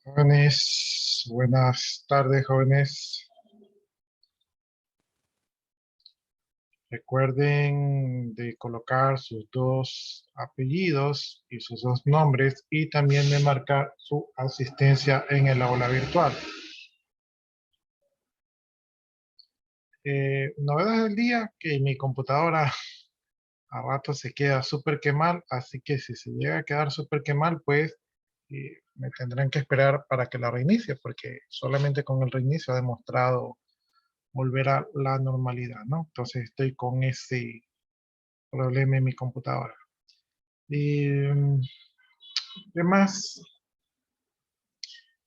Jóvenes, buenas tardes, jóvenes. Recuerden de colocar sus dos apellidos y sus dos nombres y también de marcar su asistencia en el aula virtual. Novedades del día, que mi computadora a rato se queda súper que mal, así que si se llega a quedar súper que mal, pues me tendrán que esperar para que la reinicie, porque solamente con el reinicio ha demostrado volver a la normalidad, ¿no? Entonces estoy con ese problema en mi computadora. Y además,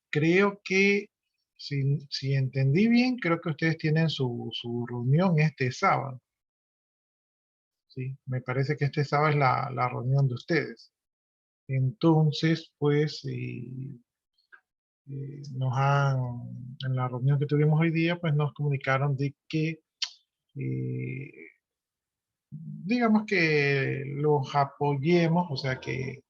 creo que, si entendí bien, creo que ustedes tienen su reunión este sábado. ¿Sí? Me parece que este sábado es la reunión de ustedes. Entonces, pues, en la reunión que tuvimos hoy día, pues nos comunicaron de que eh, digamos que los apoyemos, o sea, que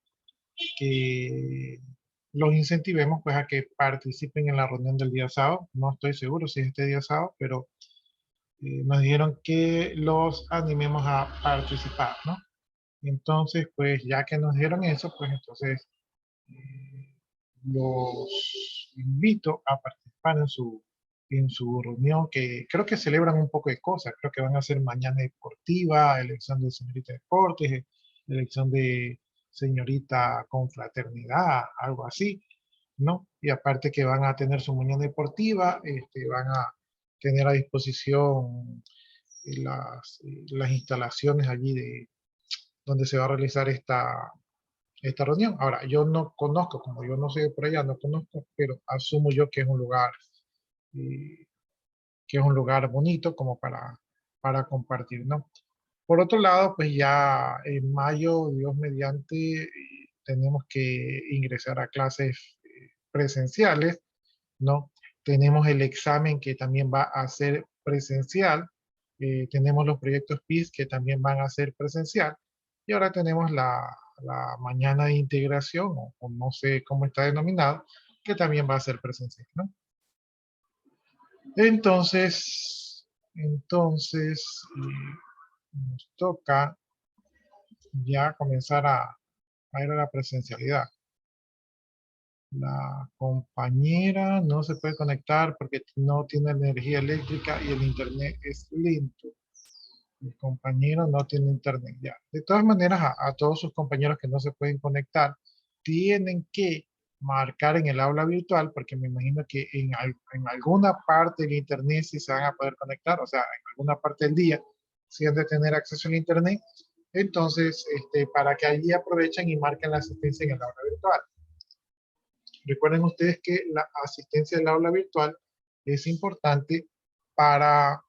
los incentivemos pues a que participen en la reunión del día sábado. No estoy seguro si es este día sábado, pero nos dijeron que los animemos a participar, ¿no? Entonces, pues ya que nos dieron eso, pues entonces eh, los invito a participar en su reunión, que creo que celebran un poco de cosas. Creo que van a hacer mañana deportiva, elección de señorita de deportes, elección de señorita confraternidad, algo así, ¿no? Y aparte que van a tener su mañana deportiva, van a tener a disposición las instalaciones allí donde se va a realizar esta reunión. Ahora, yo no conozco, como yo no soy por allá, no conozco, pero asumo yo eh, que es un lugar bonito como para compartir, ¿no? Por otro lado, pues ya en mayo, Dios mediante, tenemos que ingresar a clases presenciales, ¿no? Tenemos el examen que también va a ser presencial, tenemos los proyectos PIS que también van a ser presencial, y ahora tenemos la mañana de integración, o no sé cómo está denominado, que también va a ser presencial, ¿no? Entonces, nos toca ya comenzar a ir a la presencialidad. La compañera no se puede conectar porque no tiene energía eléctrica y el internet es lento. El compañero no tiene internet ya. De todas maneras, a todos sus compañeros que no se pueden conectar, tienen que marcar en el aula virtual, porque me imagino que en alguna parte del internet sí se van a poder conectar, o sea, en alguna parte del día sí han de tener acceso al internet. Entonces, para que allí aprovechen y marquen la asistencia en el aula virtual. Recuerden ustedes que la asistencia del aula virtual es importante para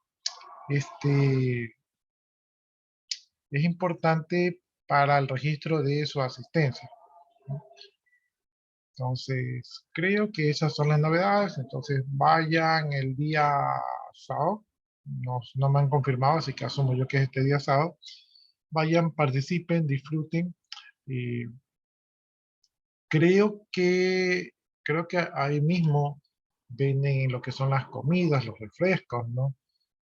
este, es importante para el registro de su asistencia. Entonces, creo que esas son las novedades. Entonces, vayan el día sábado. No me han confirmado, así que asumo yo que es este día sábado. Vayan, participen, disfruten. Eh, creo que, creo que ahí mismo venden lo que son las comidas, los refrescos, ¿no?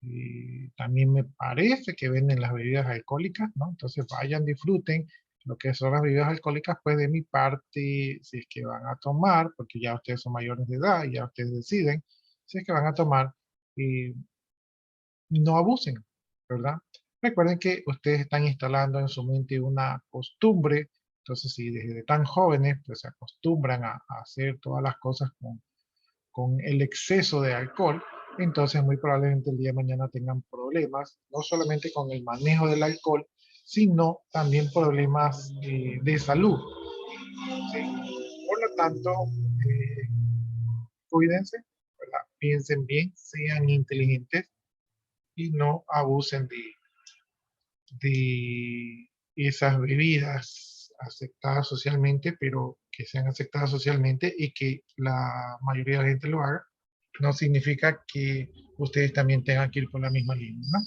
Y también me parece que venden las bebidas alcohólicas, ¿no? Entonces vayan, disfruten lo que son las bebidas alcohólicas, pues de mi parte, si es que van a tomar, porque ya ustedes son mayores de edad y ya ustedes deciden, si es que van a tomar, y no abusen, ¿verdad? Recuerden que ustedes están instalando en su mente una costumbre, entonces si desde tan jóvenes pues se acostumbran a hacer todas las cosas con el exceso de alcohol, entonces muy probablemente el día de mañana tengan problemas, no solamente con el manejo del alcohol, sino también problemas de salud. ¿Sí? Por lo tanto, eh, cuídense, ¿verdad? Piensen bien, sean inteligentes y no abusen de esas bebidas aceptadas socialmente, pero que sean aceptadas socialmente y que la mayoría de la gente lo haga, no significa que ustedes también tengan que ir por la misma línea, ¿no?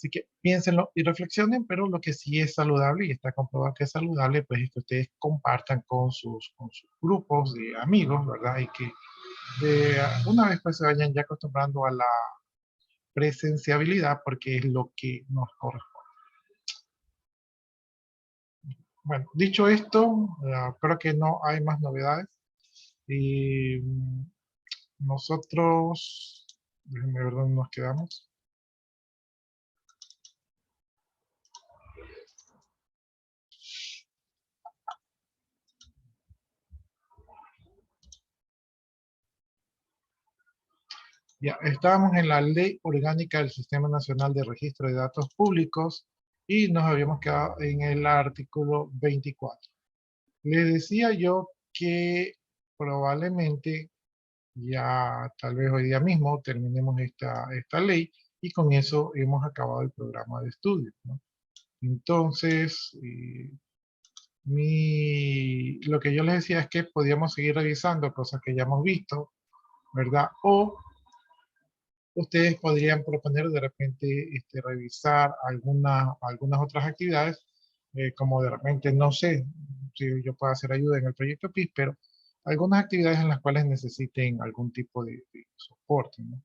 Así que piénsenlo y reflexionen, pero lo que sí es saludable y está comprobado que es saludable, pues es que ustedes compartan con sus grupos de amigos, ¿verdad? Y que una vez pues se vayan ya acostumbrando a la presenciabilidad porque es lo que nos corresponde. Bueno, dicho esto, creo que no hay más novedades. Y nosotros, déjenme ver dónde nos quedamos. Ya, estábamos en la Ley Orgánica del Sistema Nacional de Registro de Datos Públicos y nos habíamos quedado en el artículo 24. Les decía yo que probablemente ya tal vez hoy día mismo terminemos esta ley y con eso hemos acabado el programa de estudio, ¿no? Entonces, lo que yo les decía es que podíamos seguir revisando cosas que ya hemos visto, ¿verdad? O ustedes podrían proponer de repente revisar algunas otras actividades, como de repente, no sé si yo puedo hacer ayuda en el proyecto PIS, pero algunas actividades en las cuales necesiten algún tipo de soporte, ¿no?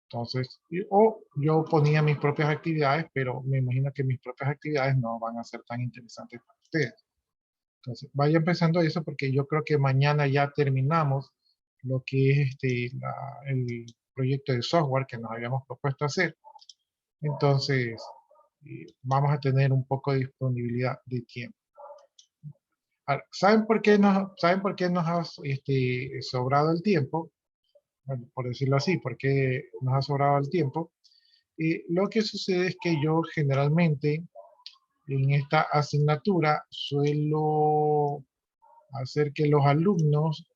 Entonces, o yo ponía mis propias actividades, pero me imagino que mis propias actividades no van a ser tan interesantes para ustedes. Entonces, vaya empezando eso porque yo creo que mañana ya terminamos lo que es el proyecto de software que nos habíamos propuesto hacer. Entonces, vamos a tener un poco de disponibilidad de tiempo. Ahora, ¿saben por qué nos ha sobrado el tiempo? Bueno, por decirlo así, ¿por qué nos ha sobrado el tiempo? Lo que sucede es que yo generalmente en esta asignatura suelo hacer que los alumnos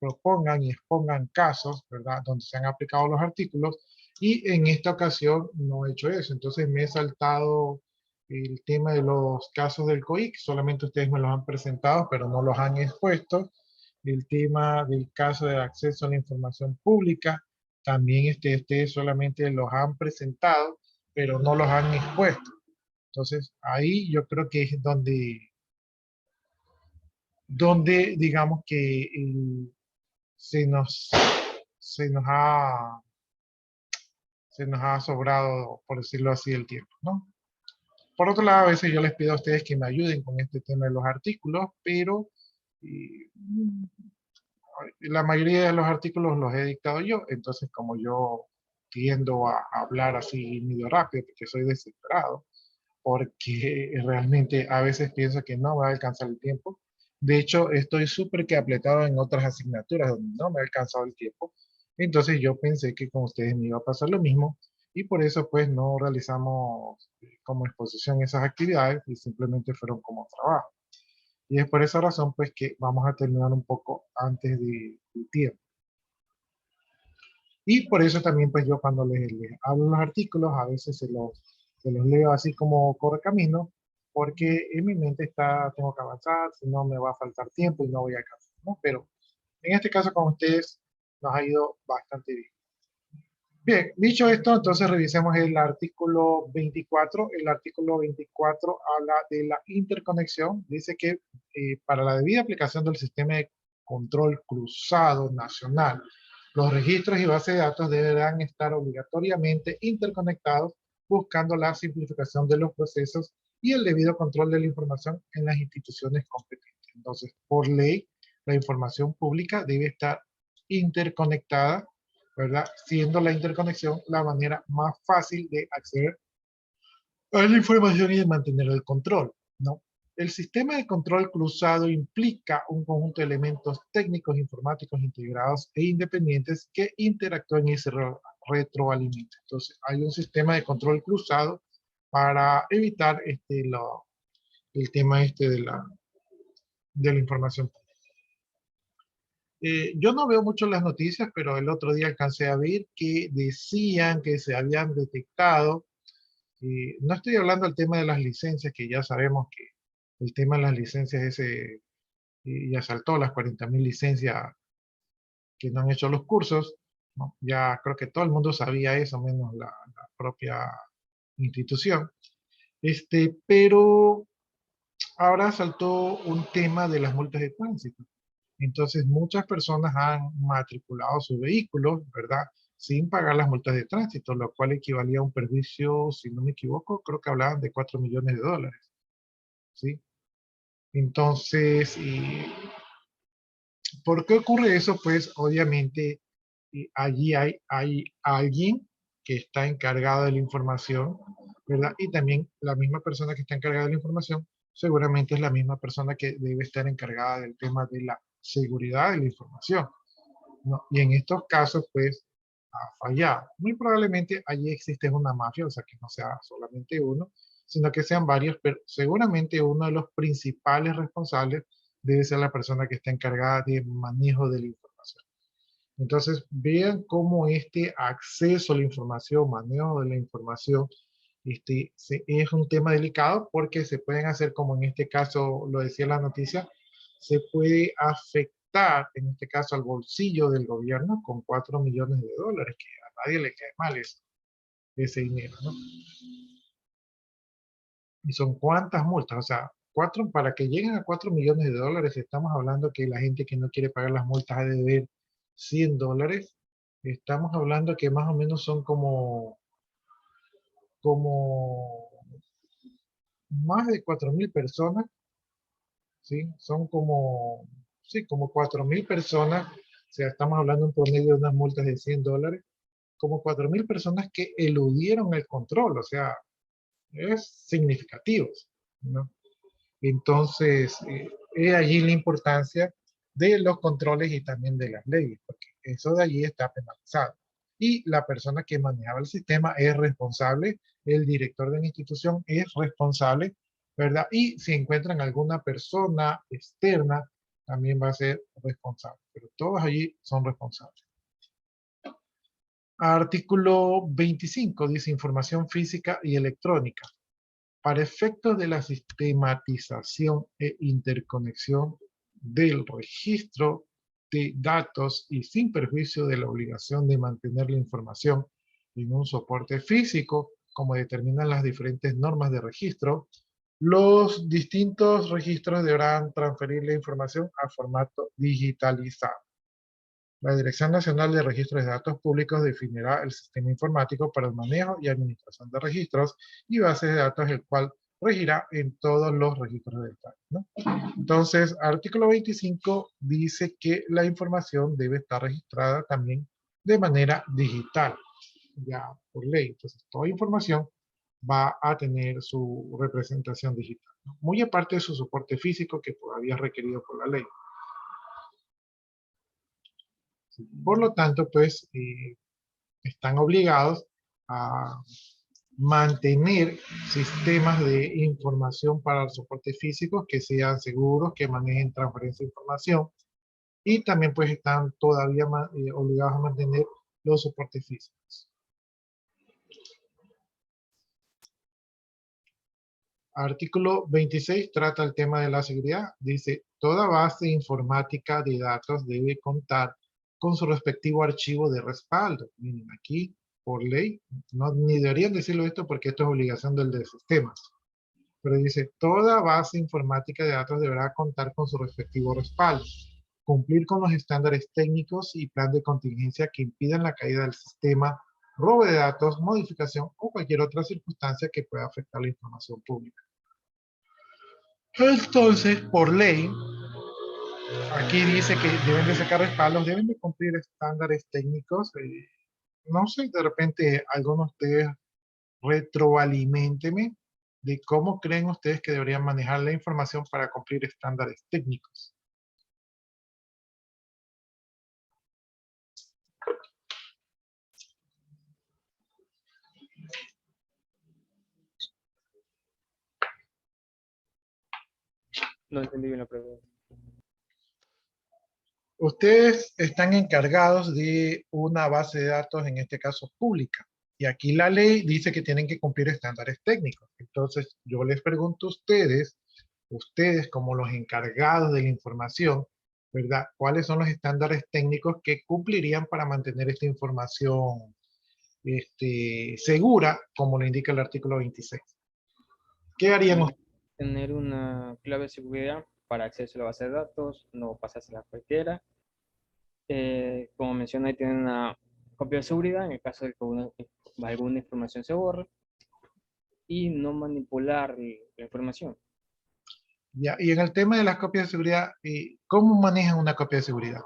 propongan y expongan casos, ¿verdad? Donde se han aplicado los artículos y en esta ocasión no he hecho eso. Entonces me he saltado el tema de los casos del COIC, solamente ustedes me los han presentado, pero no los han expuesto. El tema del caso de acceso a la información pública, también ustedes solamente los han presentado, pero no los han expuesto. Entonces ahí yo creo que es donde digamos que se nos, se nos ha, se nos ha sobrado, por decirlo así, el tiempo, ¿no? Por otro lado, a veces yo les pido a ustedes que me ayuden con este tema de los artículos, pero eh, la mayoría de los artículos los he dictado yo, entonces como yo tiendo a hablar así medio rápido, porque soy desesperado, porque realmente a veces pienso que no me va a alcanzar el tiempo. De hecho, estoy súper que apretado en otras asignaturas donde no me ha alcanzado el tiempo. Entonces yo pensé que con ustedes me iba a pasar lo mismo y por eso pues no realizamos como exposición esas actividades y simplemente fueron como trabajo. Y es por esa razón pues que vamos a terminar un poco antes del tiempo. Y por eso también pues yo cuando les hablo los artículos a veces se los leo así como corre camino porque en mi mente tengo que avanzar, si no me va a faltar tiempo y no voy a alcanzar, ¿no? Pero en este caso con ustedes nos ha ido bastante bien. Bien, dicho esto, entonces revisemos el artículo 24. El artículo 24 habla de la interconexión. Dice que para la debida aplicación del sistema de control cruzado nacional, los registros y bases de datos deberán estar obligatoriamente interconectados, buscando la simplificación de los procesos y el debido control de la información en las instituciones competentes. Entonces, por ley, la información pública debe estar interconectada, ¿verdad? Siendo la interconexión la manera más fácil de acceder a la información y de mantener el control, ¿no? El sistema de control cruzado implica un conjunto de elementos técnicos, informáticos integrados e independientes que interactúan y se retroalimentan. Entonces, hay un sistema de control cruzado para evitar el tema de la información. Yo no veo mucho las noticias, pero el otro día alcancé a ver que decían que se habían detectado, no estoy hablando del tema de las licencias, que ya sabemos que el tema de las licencias ese ya saltó las 40.000 licencias que no han hecho los cursos, ¿no? Ya creo que todo el mundo sabía eso, menos la propia institución. Pero ahora saltó un tema de las multas de tránsito. Entonces, muchas personas han matriculado sus vehículos, ¿verdad? Sin pagar las multas de tránsito, lo cual equivalía a un perjuicio, si no me equivoco, creo que hablaban de 4 millones de dólares, ¿sí? Entonces, ¿por qué ocurre eso? Pues obviamente allí hay alguien que está encargado de la información, ¿verdad? Y también la misma persona que está encargada de la información seguramente es la misma persona que debe estar encargada del tema de la seguridad de la información, ¿no? Y en estos casos, pues, ha fallado. Muy probablemente allí existe una mafia, o sea, que no sea solamente uno, sino que sean varios, pero seguramente uno de los principales responsables debe ser la persona que está encargada de manejo de la información. Entonces, vean cómo este acceso a la información, manejo de la información, es un tema delicado porque se pueden hacer, como en este caso lo decía la noticia, se puede afectar, en este caso, al bolsillo del gobierno con 4 millones de dólares, que a nadie le cae mal ese dinero, ¿no? ¿Y son cuántas multas? O sea, para que lleguen a 4 millones de dólares, estamos hablando que la gente que no quiere pagar las multas ha de deber 100 dólares. Estamos hablando que más o menos son como más de 4.000 personas, ¿sí? Son como, sí, como 4.000 personas. O sea, estamos hablando en promedio de unas multas de 100 dólares. Como 4.000 personas que eludieron el control. O sea, es significativo, ¿no? Entonces, es allí la importancia de los controles y también de las leyes, porque eso de allí está penalizado. Y la persona que manejaba el sistema es responsable, el director de la institución es responsable, ¿verdad? Y si encuentran alguna persona externa, también va a ser responsable, pero todos allí son responsables. Artículo 25 dice información física y electrónica. Para efectos de la sistematización e interconexión del registro de datos y sin perjuicio de la obligación de mantener la información en un soporte físico, como determinan las diferentes normas de registro, los distintos registros deberán transferir la información a formato digitalizado. La Dirección Nacional de Registros de Datos Públicos definirá el sistema informático para el manejo y administración de registros y bases de datos, el cual regirá en todos los registros de datos, ¿no? Entonces, artículo 25 dice que la información debe estar registrada también de manera digital, ya por ley. Entonces, toda información va a tener su representación digital, ¿no? Muy aparte de su soporte físico que todavía es requerido por la ley. Por lo tanto, pues, están obligados a mantener sistemas de información para el soporte físico que sean seguros, que manejen transferencia de información, y también pues están todavía obligados a mantener los soportes físicos. Artículo 26 trata el tema de la seguridad. Dice, toda base informática de datos debe contar con su respectivo archivo de respaldo. Miren, aquí, por ley, no, ni deberían decirlo esto porque esto es obligación del sistema. Pero dice, toda base informática de datos deberá contar con su respectivo respaldo. Cumplir con los estándares técnicos y plan de contingencia que impidan la caída del sistema, robo de datos, modificación o cualquier otra circunstancia que pueda afectar la información pública. Entonces, por ley, aquí dice que deben de sacar respaldos, deben de cumplir estándares técnicos. No sé, de repente algunos de ustedes retroaliménteme de cómo creen ustedes que deberían manejar la información para cumplir estándares técnicos. No entendí bien la pregunta. Ustedes están encargados de una base de datos, en este caso pública, y aquí la ley dice que tienen que cumplir estándares técnicos. Entonces, yo les pregunto a ustedes como los encargados de la información, ¿verdad? ¿Cuáles son los estándares técnicos que cumplirían para mantener esta información segura, como lo indica el artículo 26. ¿Qué harían Sí, ustedes? tener una clave de seguridad para acceso a la base de datos, no pasársela a cualquiera. Como menciona, ahí tienen una copia de seguridad en el caso de que alguna información se borre y no manipular la información. Ya, y en el tema de las copias de seguridad, ¿cómo manejan una copia de seguridad?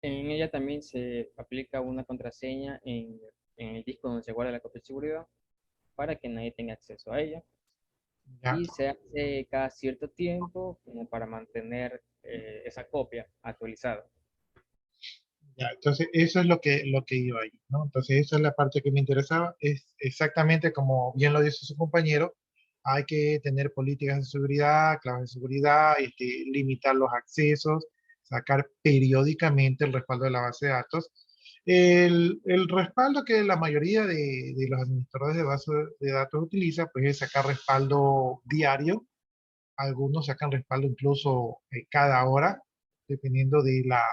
En ella también se aplica una contraseña en el disco donde se guarda la copia de seguridad para que nadie tenga acceso a ella. Ya, Y se hace cada cierto tiempo como para mantener esa copia actualizada. ya, entonces eso es lo que iba ahí, ¿no? Entonces esa es la parte que me interesaba, es exactamente como bien lo dice su compañero, hay que tener políticas de seguridad, claves de seguridad, limitar los accesos, sacar periódicamente el respaldo de la base de datos. El respaldo que la mayoría de los administradores de base de datos utiliza, pues es sacar respaldo diario, algunos sacan respaldo incluso cada hora, dependiendo de la,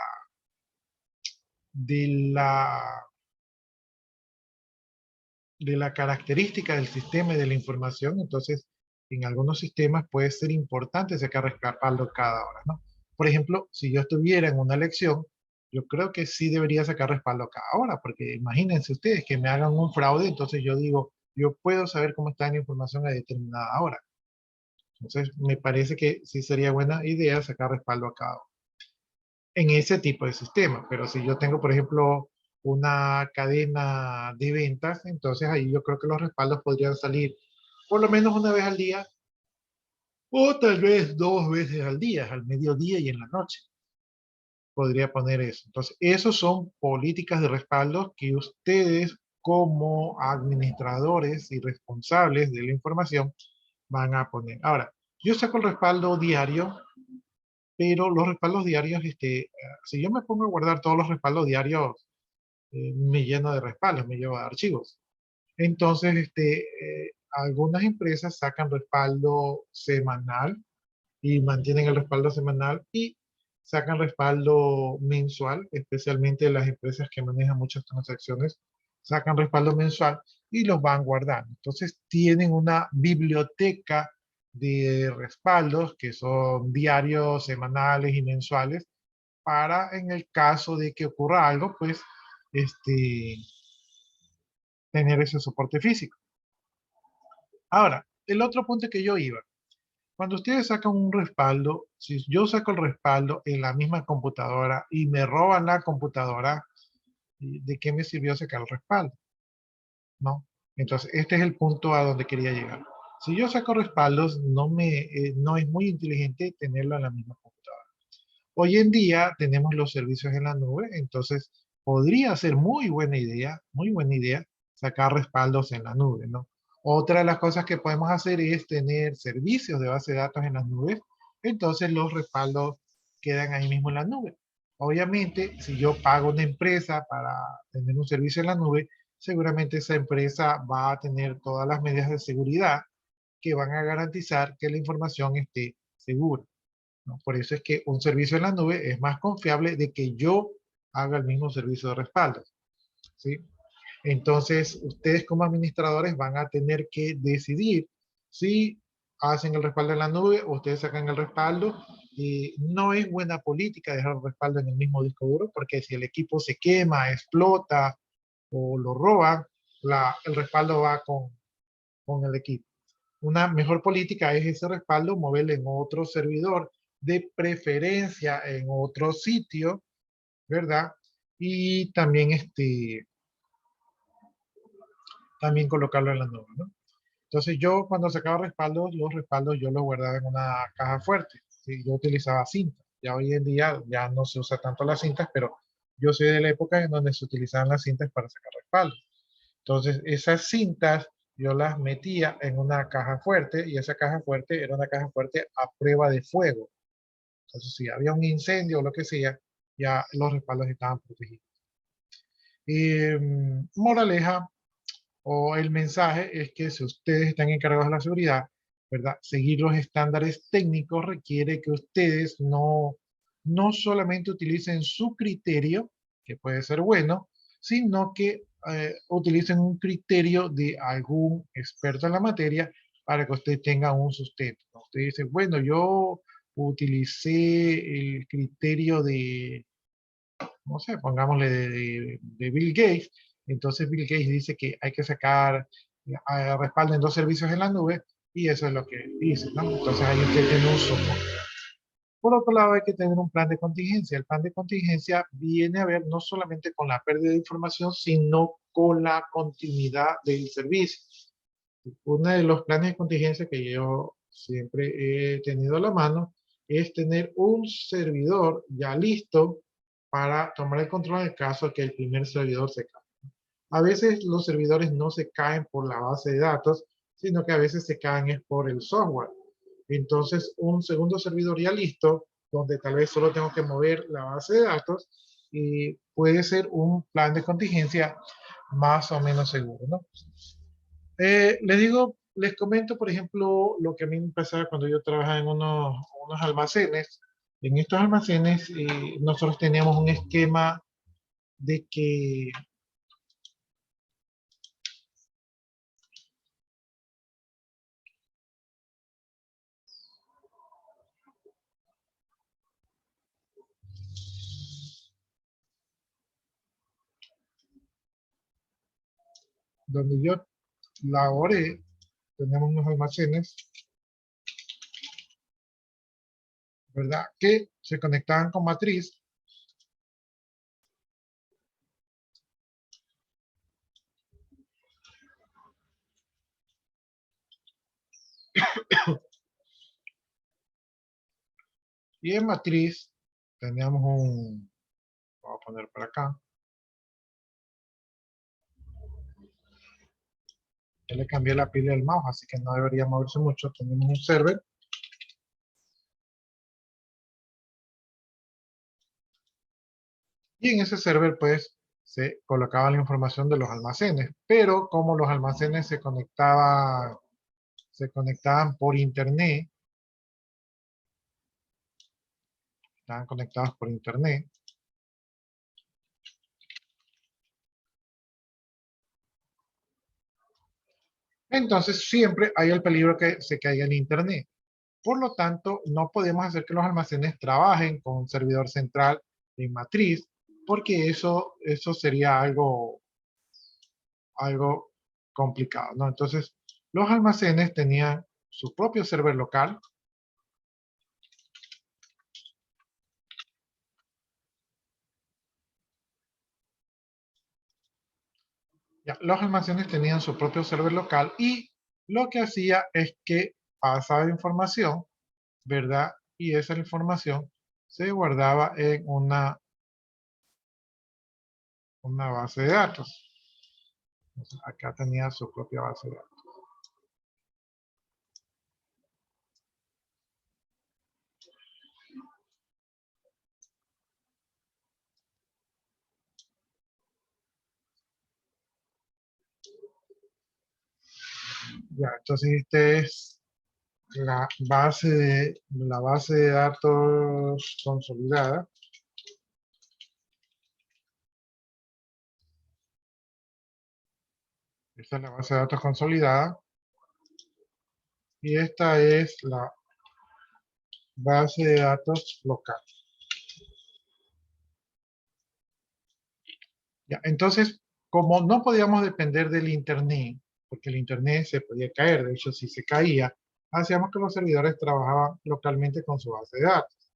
de la característica del sistema y de la información. Entonces, en algunos sistemas puede ser importante sacar respaldo cada hora, ¿no? Por ejemplo, si yo estuviera en una elección, yo creo que sí debería sacar respaldo cada hora, porque imagínense ustedes que me hagan un fraude, entonces yo digo, yo puedo saber cómo está la información a determinada hora. Entonces, me parece que sí sería buena idea sacar respaldo a cada hora en ese tipo de sistema. Pero si yo tengo, por ejemplo, una cadena de ventas, entonces ahí yo creo que los respaldos podrían salir por lo menos una vez al día o tal vez dos veces al día, al mediodía y en la noche. Podría poner eso. Entonces, esos son políticas de respaldo que ustedes como administradores y responsables de la información van a poner. Ahora, yo saco el respaldo diario, pero los respaldos diarios, si yo me pongo a guardar todos los respaldos diarios, me lleno de respaldos, me llevo de archivos. Entonces, algunas empresas sacan respaldo semanal y mantienen el respaldo semanal y sacan respaldo mensual, especialmente las empresas que manejan muchas transacciones, sacan respaldo mensual y los van guardando. Entonces, tienen una biblioteca de respaldos que son diarios, semanales y mensuales para en el caso de que ocurra algo, pues, este, tener ese soporte físico. Ahora, el otro punto que yo iba, cuando ustedes sacan un respaldo, si yo saco el respaldo en la misma computadora y me roban la computadora, ¿de qué me sirvió sacar el respaldo? ¿No? Entonces, este es el punto a donde quería llegar. Si yo saco respaldos, no es muy inteligente tenerlo en la misma computadora. Hoy en día tenemos los servicios en la nube, entonces podría ser muy buena idea sacar respaldos en la nube, ¿no? Otra de las cosas que podemos hacer es tener servicios de base de datos en las nubes, entonces los respaldos quedan ahí mismo en la nube. Obviamente, si yo pago una empresa para tener un servicio en la nube, seguramente esa empresa va a tener todas las medidas de seguridad que van a garantizar que la información esté segura, ¿no? Por eso es que un servicio en la nube es más confiable de que yo haga el mismo servicio de respaldo, ¿sí? Entonces, ustedes como administradores van a tener que decidir si hacen el respaldo en la nube o ustedes sacan el respaldo. Y no es buena política dejar el respaldo en el mismo disco duro, porque si el equipo se quema, explota o lo roban, el respaldo va con el equipo. Una mejor política es ese respaldo, moverlo en otro servidor, de preferencia en otro sitio, ¿verdad? Y también, también colocarlo en la nube, ¿no? Entonces yo cuando sacaba respaldos, los respaldos yo los guardaba en una caja fuerte. ¿Sí? Yo utilizaba cintas. Ya hoy en día ya no se usa tanto las cintas, pero yo soy de la época en donde se utilizaban las cintas para sacar respaldos. Entonces, esas cintas yo las metía en una caja fuerte y esa caja fuerte era una caja fuerte a prueba de fuego. Entonces, si había un incendio o lo que sea, ya los respaldos estaban protegidos. Moraleja o el mensaje es que si ustedes están encargados de la seguridad, ¿verdad? Seguir los estándares técnicos requiere que ustedes no solamente utilicen su criterio, que puede ser bueno, sino que utilicen un criterio de algún experto en la materia para que usted tenga un sustento, ¿no? Usted dice, bueno, yo utilicé el criterio de, no sé, pongámosle de Bill Gates. Entonces Bill Gates dice que hay que sacar respaldo en 2 servicios en la nube y eso es lo que dice, ¿no? Entonces ahí usted tiene un soporte. Por otro lado, hay que tener un plan de contingencia. El plan de contingencia viene a ver no solamente con la pérdida de información, sino con la continuidad del servicio. Uno de los planes de contingencia que yo siempre he tenido a la mano es tener un servidor ya listo para tomar el control en el caso de que el primer servidor se caiga. A veces los servidores no se caen por la base de datos, sino que a veces se caen es por el software. Entonces, un segundo servidor ya listo, donde tal vez solo tengo que mover la base de datos, y puede ser un plan de contingencia más o menos seguro, ¿no? Les digo, les comento, por ejemplo, lo que a mí me pasaba cuando yo trabajaba en unos almacenes. En estos almacenes, nosotros teníamos un esquema de que donde yo laboré, tenemos unos almacenes, ¿verdad? Que se conectaban con matriz. Y en matriz teníamos voy a poner por acá. Ya le cambié la pila del mouse, así que no debería moverse mucho. Tenemos un server. Y en ese server, pues, se colocaba la información de los almacenes. Pero como los almacenes se conectaban por internet, estaban conectados por internet, entonces siempre hay el peligro que se caiga el internet. Por lo tanto, no podemos hacer que los almacenes trabajen con un servidor central en matriz, porque eso sería algo complicado, ¿no? Entonces, los almacenes tenían su propio server local. Ya, los almacenes tenían su propio server local y lo que hacía es que pasaba información, ¿verdad? Y esa información se guardaba en una base de datos. Entonces, acá tenía su propia base de datos. Ya, entonces este es la base de datos consolidada. Esta es la base de datos consolidada. Y esta es la base de datos local. Ya, entonces, como no podíamos depender del Internet, porque el Internet se podía caer, de hecho, si se caía, hacíamos que los servidores trabajaban localmente con su base de datos,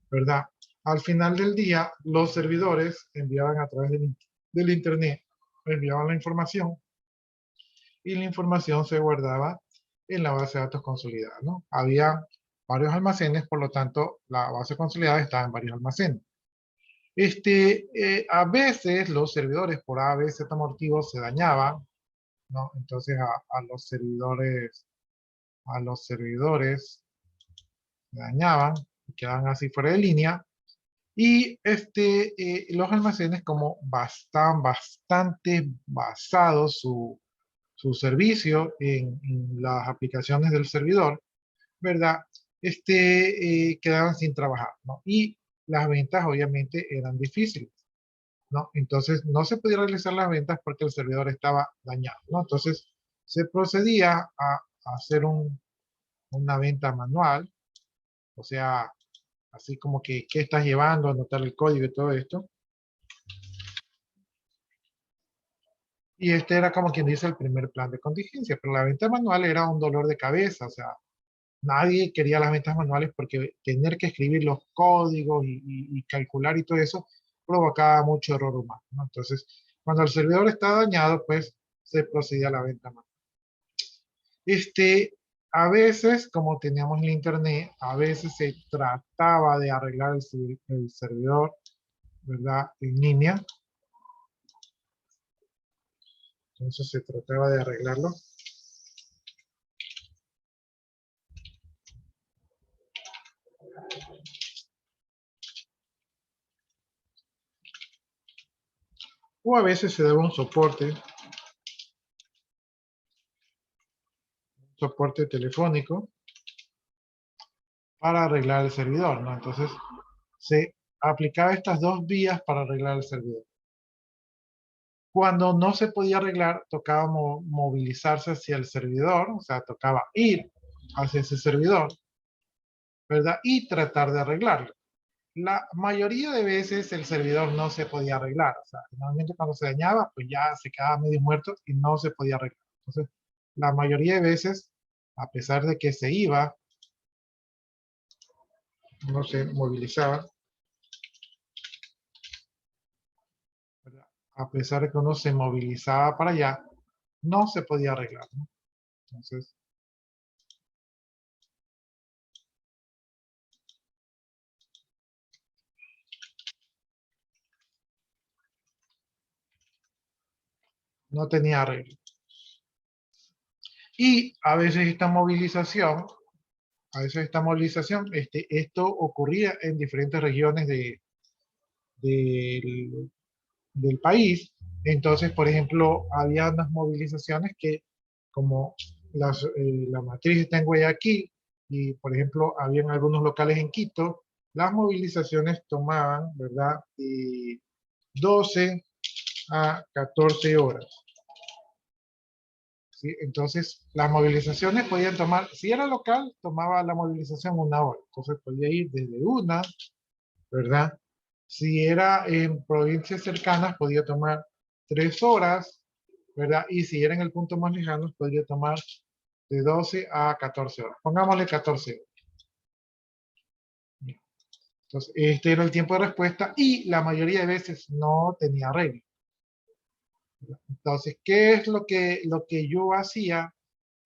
¿verdad? Al final del día, los servidores enviaban a través del Internet, enviaban la información y la información se guardaba en la base de datos consolidada, ¿no? Había varios almacenes, por lo tanto, la base consolidada estaba en varios almacenes. A veces los servidores por A, B, Z motivos se dañaban, ¿no? Entonces a los servidores se dañaban y quedaban así fuera de línea. Y los almacenes como estaban bastante basados su servicio en las aplicaciones del servidor, ¿verdad? Quedaban sin trabajar, ¿no? Y las ventas obviamente eran difíciles. ¿no? Entonces no se podía realizar las ventas porque el servidor estaba dañado, ¿no? Entonces se procedía a hacer una venta manual, o sea, así como que qué estás llevando, anotar el código y todo esto. Y este era como quien dice el primer plan de contingencia, pero la venta manual era un dolor de cabeza, o sea, nadie quería las ventas manuales porque tener que escribir los códigos y calcular y todo eso provocaba mucho error humano, ¿no? Entonces, cuando el servidor está dañado, pues se procedía a la venta manual. A veces, como teníamos el internet, a veces se trataba de arreglar el servidor, ¿verdad? En línea. Entonces se trataba de arreglarlo. O a veces se daba un soporte telefónico para arreglar el servidor, ¿no? Entonces se aplicaba estas dos vías para arreglar el servidor. Cuando no se podía arreglar, tocaba movilizarse hacia el servidor, o sea, tocaba ir hacia ese servidor, ¿verdad? Y tratar de arreglarlo. La mayoría de veces el servidor no se podía arreglar, o sea, normalmente cuando se dañaba, pues ya se quedaba medio muerto y no se podía arreglar. Entonces, la mayoría de veces, a pesar de que se iba, no se movilizaba, ¿verdad? A pesar de que uno se movilizaba para allá, no se podía arreglar, ¿no? Entonces, no tenía arreglo. Y a veces esta movilización, esto ocurría en diferentes regiones del, del país. Entonces, por ejemplo, había unas movilizaciones que, como la matriz está en Guayaquil, y por ejemplo, habían algunos locales en Quito, las movilizaciones tomaban, ¿verdad? 12 a 14 horas. ¿Sí? Entonces, las movilizaciones podían tomar, si era local, tomaba la movilización 1 hora. Entonces, podía ir desde una, ¿verdad? Si era en provincias cercanas, podía tomar 3 horas, ¿verdad? Y si era en el punto más lejano, podría tomar de 12 a 14 horas. Pongámosle 14 horas. Entonces, este era el tiempo de respuesta y la mayoría de veces no tenía arreglo. Entonces, ¿qué es lo que yo hacía?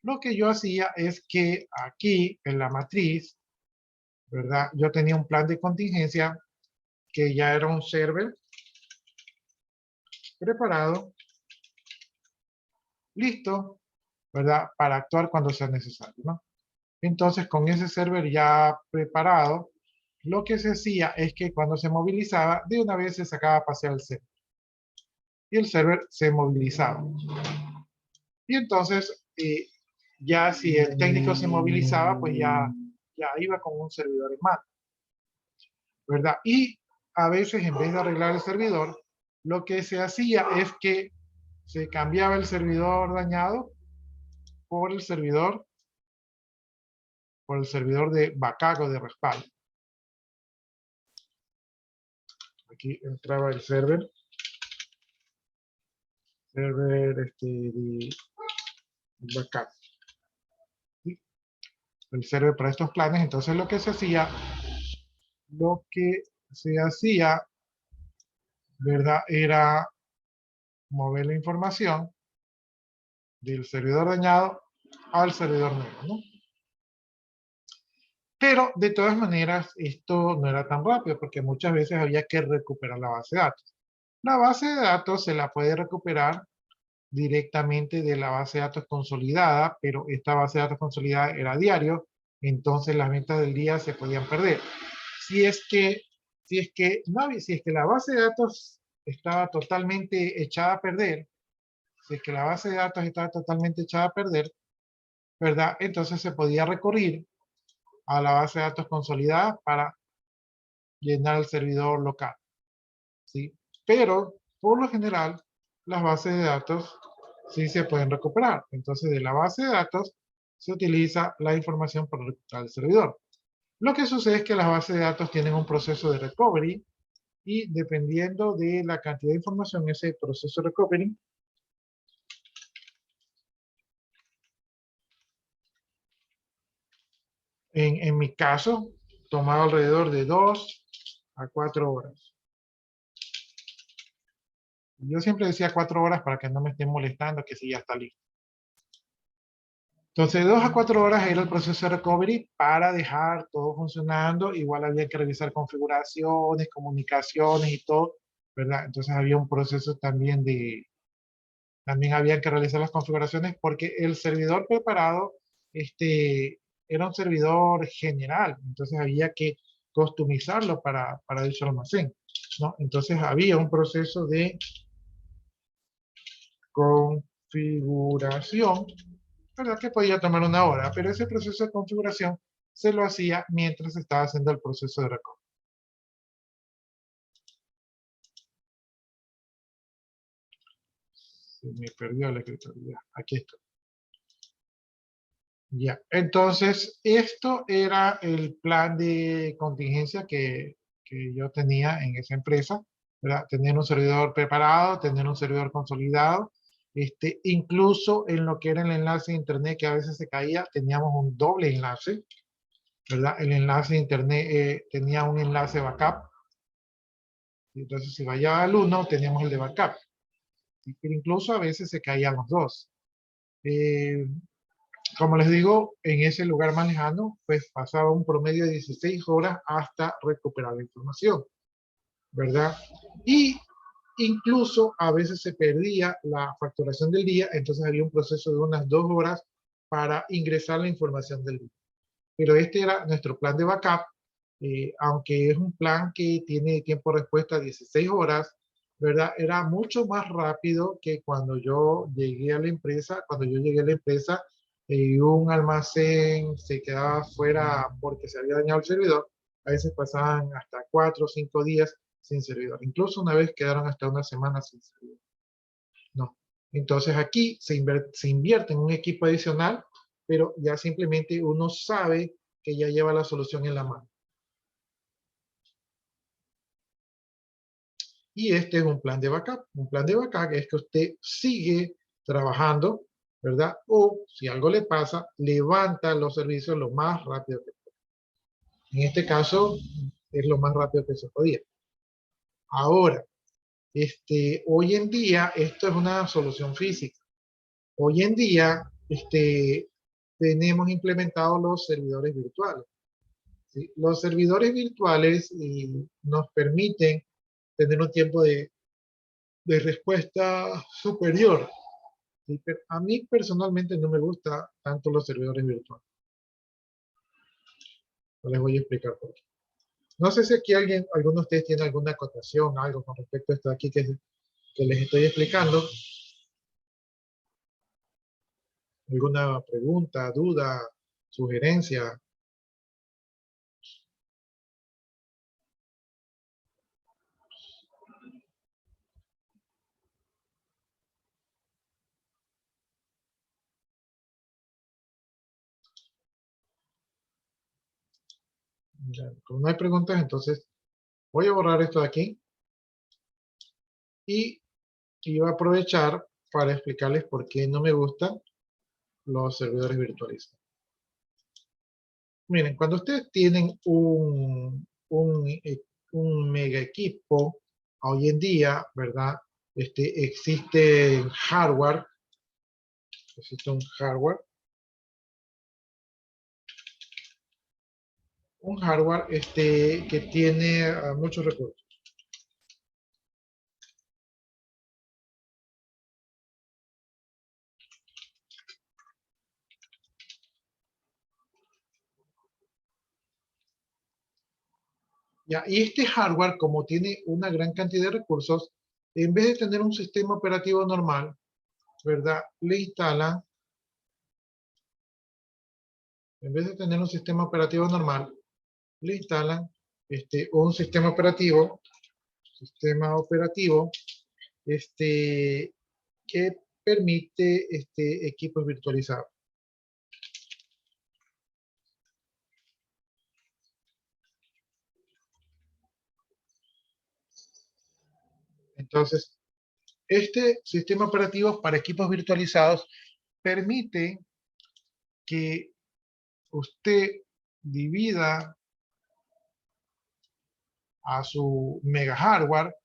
Lo que yo hacía es que aquí en la matriz, ¿verdad? Yo tenía un plan de contingencia que ya era un server preparado, listo, ¿verdad? Para actuar cuando sea necesario, ¿no? Entonces, con ese server ya preparado, lo que se hacía es que cuando se movilizaba, de una vez se sacaba a pasear el server. Y el server se movilizaba. Y entonces, ya si el técnico se movilizaba, pues ya iba con un servidor en mano, ¿verdad? Y a veces, en vez de arreglar el servidor, lo que se hacía es que se cambiaba el servidor dañado por el servidor de backup o de respaldo. Aquí entraba el server de backup. ¿Sí? El server para estos planes. Entonces lo que se hacía, ¿verdad? Era mover la información del servidor dañado al servidor nuevo, ¿no? Pero de todas maneras, esto no era tan rápido porque muchas veces había que recuperar la base de datos. La base de datos se la puede recuperar directamente de la base de datos consolidada, pero esta base de datos consolidada era diario, entonces las ventas del día se podían perder. Si es que, si es que la base de datos estaba totalmente echada a perder, si es que la base de datos estaba totalmente echada a perder, ¿verdad? Entonces se podía recurrir a la base de datos consolidada para llenar el servidor local, ¿sí? Pero, por lo general, las bases de datos sí se pueden recuperar. Entonces, de la base de datos se utiliza la información para recuperar el servidor. Lo que sucede es que las bases de datos tienen un proceso de recovery y dependiendo de la cantidad de información, ese proceso de recovery en mi caso, tomaba alrededor de 2 a 4 horas. Yo siempre decía 4 horas para que no me estén molestando, que si ya está listo. Entonces, 2 a 4 horas era el proceso de recovery para dejar todo funcionando. Igual había que revisar configuraciones, comunicaciones y todo, ¿verdad? Entonces había un proceso también también había que realizar las configuraciones porque el servidor preparado, era un servidor general. Entonces había que customizarlo para dicho almacén, ¿no? Entonces había un proceso de configuración, ¿verdad? Que podía tomar una hora, pero ese proceso de configuración se lo hacía mientras estaba haciendo el proceso de recovery. Se me perdió la escritorio. Aquí está. Ya, entonces esto era el plan de contingencia que yo tenía en esa empresa, ¿verdad? Tener un servidor preparado, tener un servidor consolidado, incluso en lo que era el enlace de internet que a veces se caía, teníamos un doble enlace, ¿verdad? El enlace de internet tenía un enlace backup, entonces si vaya al uno, teníamos el de backup, pero incluso a veces se caían los dos. Como les digo, en ese lugar más lejano, pues pasaba un promedio de 16 horas hasta recuperar la información, ¿verdad? Y incluso a veces se perdía la facturación del día, entonces había un proceso de unas 2 horas para ingresar la información del día. Pero este era nuestro plan de backup, aunque es un plan que tiene tiempo de respuesta 16 horas, ¿verdad? Era mucho más rápido que cuando yo llegué a la empresa. Cuando yo llegué a la empresa, un almacén se quedaba fuera porque se había dañado el servidor. A veces pasaban hasta 4 o 5 días sin servidor. Incluso una vez quedaron hasta una semana sin servidor. No. Entonces aquí se invierte en un equipo adicional, pero ya simplemente uno sabe que ya lleva la solución en la mano. Y este es un plan de backup. Un plan de backup es que usted sigue trabajando, ¿verdad? O si algo le pasa, levanta los servicios lo más rápido que puede. En este caso, es lo más rápido que se podía. Ahora, hoy en día, esto es una solución física. Hoy en día, tenemos implementados los servidores virtuales. ¿Sí? Los servidores virtuales nos permiten tener un tiempo de respuesta superior. ¿Sí? Pero a mí personalmente no me gusta tanto los servidores virtuales. No les voy a explicar por qué. No sé si aquí alguno de ustedes tiene alguna acotación, algo con respecto a esto de aquí que les estoy explicando. ¿Alguna pregunta, duda, sugerencia? Ya, como no hay preguntas, entonces voy a borrar esto de aquí y voy a aprovechar para explicarles por qué no me gustan los servidores virtualizados. Miren, cuando ustedes tienen un mega equipo, hoy en día, ¿verdad? Existe hardware, un hardware que tiene muchos recursos. ¿Ya? Y este hardware, como tiene una gran cantidad de recursos, en vez de tener un sistema operativo normal, ¿verdad? Le instalan, en vez de tener un sistema operativo normal, le instalan un sistema operativo, sistema operativo que permite equipos virtualizados. Entonces, este sistema operativo para equipos virtualizados permite que usted divida a su mega hardware,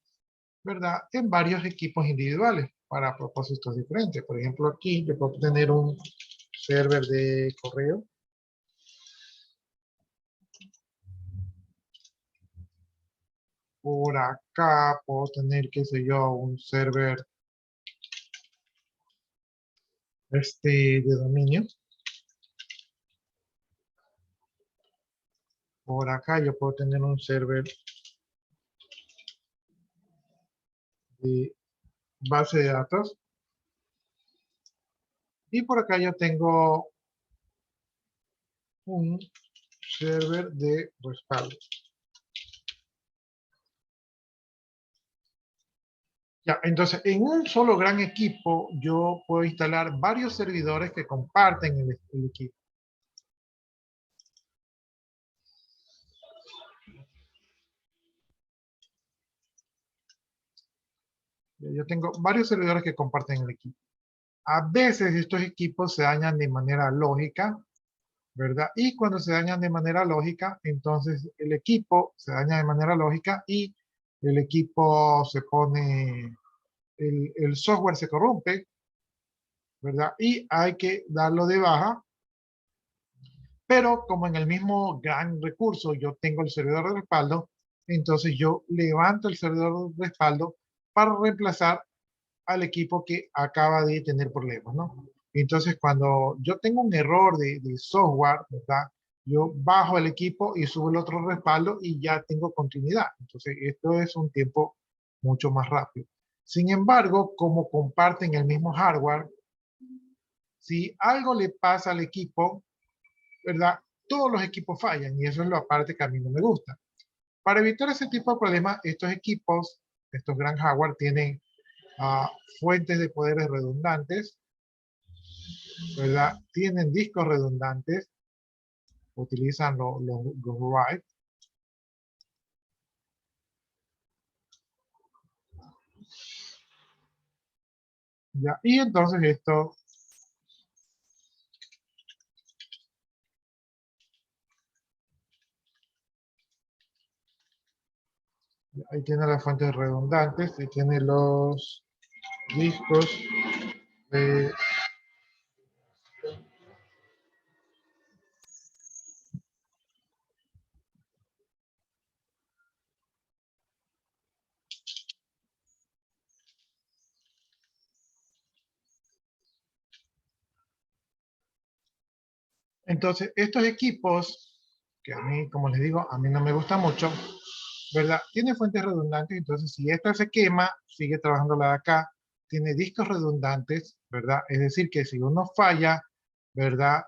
¿verdad?, en varios equipos individuales para propósitos diferentes. Por ejemplo, aquí yo puedo tener un server de correo. Por acá puedo tener, qué sé yo, un server de dominio. Por acá yo puedo tener un server de base de datos. Y por acá yo tengo un server de respaldo. Ya, entonces, en un solo gran equipo, yo puedo instalar varios servidores que comparten el equipo. Yo tengo varios servidores que comparten el equipo. A veces estos equipos se dañan de manera lógica, ¿verdad? Y cuando se dañan de manera lógica, entonces el equipo se daña de manera lógica y el equipo se pone, el software se corrompe, ¿verdad? Y hay que darlo de baja. Pero como en el mismo gran recurso yo tengo el servidor de respaldo, entonces yo levanto el servidor de respaldo para reemplazar al equipo que acaba de tener problemas, ¿no? Entonces, cuando yo tengo un error de software, ¿verdad? Yo bajo el equipo y subo el otro respaldo y ya tengo continuidad. Entonces, esto es un tiempo mucho más rápido. Sin embargo, como comparten el mismo hardware, si algo le pasa al equipo, ¿verdad? Todos los equipos fallan y eso es la parte que a mí no me gusta. Para evitar ese tipo de problemas, estos equipos, estos gran hardware, tienen fuentes de poderes redundantes, ¿verdad? Tienen discos redundantes, utilizan los RAID. ¿Ya? Y entonces esto ahí tiene las fuentes redundantes y tiene los discos de entonces estos equipos que a mí, como les digo, a mí no me gusta mucho, ¿verdad? Tiene fuentes redundantes, entonces si esta se quema, sigue trabajando la de acá, tiene discos redundantes, ¿verdad? Es decir, que si uno falla, ¿verdad?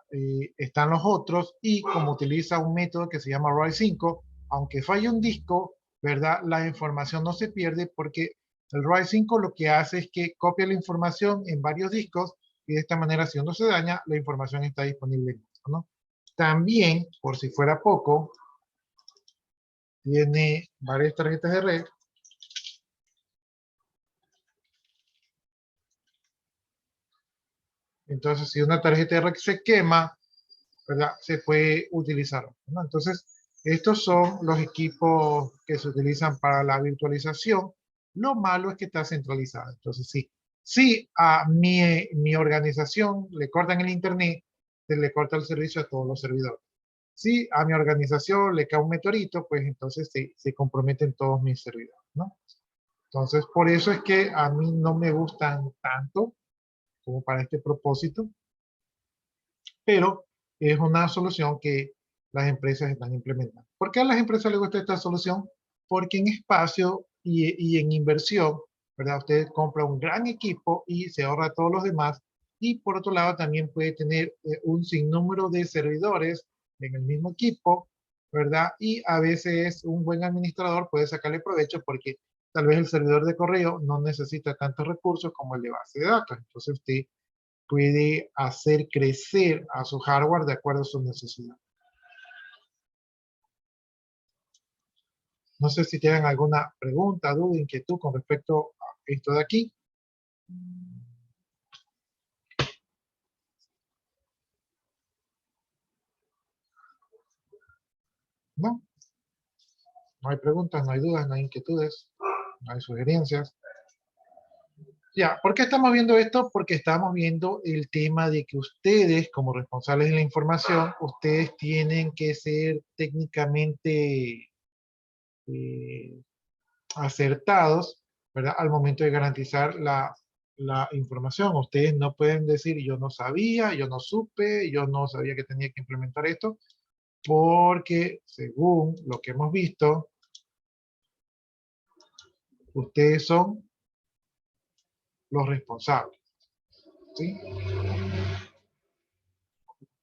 Están los otros y como utiliza un método que se llama RAID 5, aunque falle un disco, ¿verdad? La información no se pierde porque el RAID 5 lo que hace es que copia la información en varios discos y de esta manera si uno se daña, la información está disponible en otro, ¿no? También, por si fuera poco, tiene varias tarjetas de red. Entonces, si una tarjeta de red se quema, ¿verdad? Se puede utilizar, ¿no? Entonces, estos son los equipos que se utilizan para la virtualización. Lo malo es que está centralizada. Entonces, sí. Si a mi organización le cortan el internet, se le corta el servicio a todos los servidores. Si a mi organización le cae un meteorito, pues entonces se comprometen todos mis servidores, ¿no? Entonces, por eso es que a mí no me gustan tanto como para este propósito, pero es una solución que las empresas están implementando. ¿Por qué a las empresas les gusta esta solución? Porque en espacio y en inversión, ¿verdad? Usted compra un gran equipo y se ahorra todos los demás. Y por otro lado, también puede tener un sinnúmero de servidores en el mismo equipo, ¿verdad? Y a veces un buen administrador puede sacarle provecho porque tal vez el servidor de correo no necesita tantos recursos como el de base de datos. Entonces usted puede hacer crecer a su hardware de acuerdo a su necesidad. No sé si tienen alguna pregunta, duda, inquietud con respecto a esto de aquí. ¿No? No hay preguntas, no hay dudas, no hay inquietudes, no hay sugerencias. Ya, ¿por qué estamos viendo esto? Porque estamos viendo el tema de que ustedes, como responsables de la información, ustedes tienen que ser técnicamente acertados, ¿verdad? Al momento de garantizar la información. Ustedes no pueden decir, yo no sabía, yo no supe, yo no sabía que tenía que implementar esto, porque según lo que hemos visto, ustedes son los responsables, ¿sí?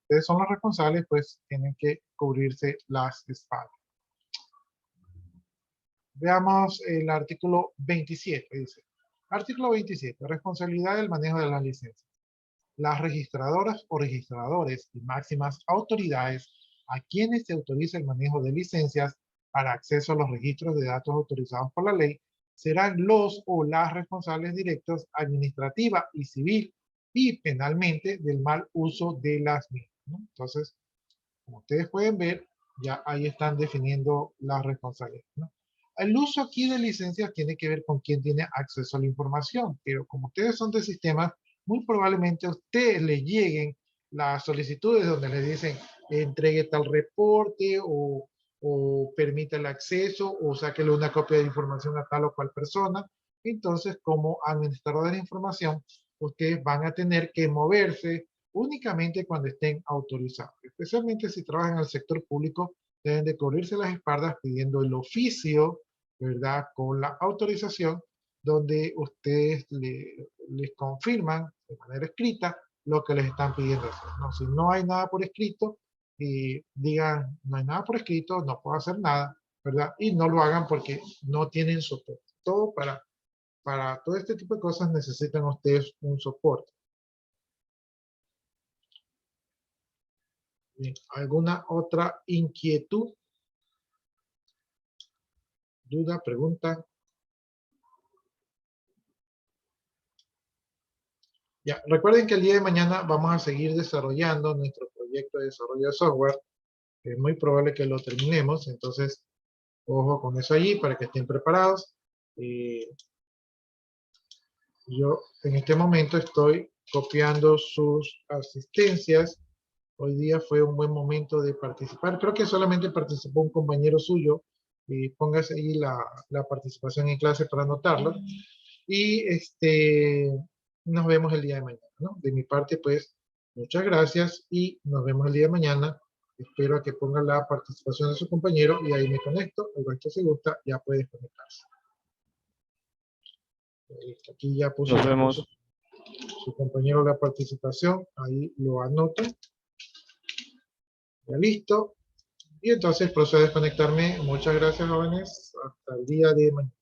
Ustedes son los responsables, pues tienen que cubrirse las espaldas. Veamos el artículo 27, dice. Artículo 27, responsabilidad del manejo de las licencias. Las registradoras o registradores y máximas autoridades a quienes se autoriza el manejo de licencias para acceso a los registros de datos autorizados por la ley serán los o las responsables directos administrativa y civil y penalmente del mal uso de las mismas, ¿no? Entonces, como ustedes pueden ver, ya ahí están definiendo las responsabilidades, ¿no? El uso aquí de licencias tiene que ver con quién tiene acceso a la información, pero como ustedes son de sistemas, muy probablemente a ustedes les lleguen las solicitudes donde les dicen entregue tal reporte o permita el acceso o sáquele una copia de información a tal o cual persona. Entonces, como administrador de la información, ustedes van a tener que moverse únicamente cuando estén autorizados. Especialmente si trabajan en el sector público, deben de cubrirse las espaldas pidiendo el oficio, ¿verdad? Con la autorización, donde ustedes les confirman de manera escrita lo que les están pidiendo hacer, ¿no? Si no hay nada por escrito, y digan, no hay nada por escrito, no puedo hacer nada, ¿verdad? Y no lo hagan porque no tienen soporte. Todo para todo este tipo de cosas necesitan ustedes un soporte. Bien, ¿alguna otra inquietud? ¿Duda? ¿Pregunta? Ya, recuerden que el día de mañana vamos a seguir desarrollando nuestro proyecto de desarrollo de software. Es muy probable que lo terminemos, entonces ojo con eso allí para que estén preparados. Yo en este momento estoy copiando sus asistencias. Hoy día fue un buen momento de participar. Creo que solamente participó un compañero suyo. Póngase ahí la participación en clase para anotarlo. Y nos vemos el día de mañana, ¿no? De mi parte, pues, muchas gracias y nos vemos el día de mañana. Espero que ponga la participación de su compañero y ahí me conecto. El resto, si gusta, ya puede conectarse. Aquí ya puso Nos vemos. su compañero la participación. Ahí lo anoto. Ya listo. Y entonces procedo a desconectarme. Muchas gracias, jóvenes. Hasta el día de mañana.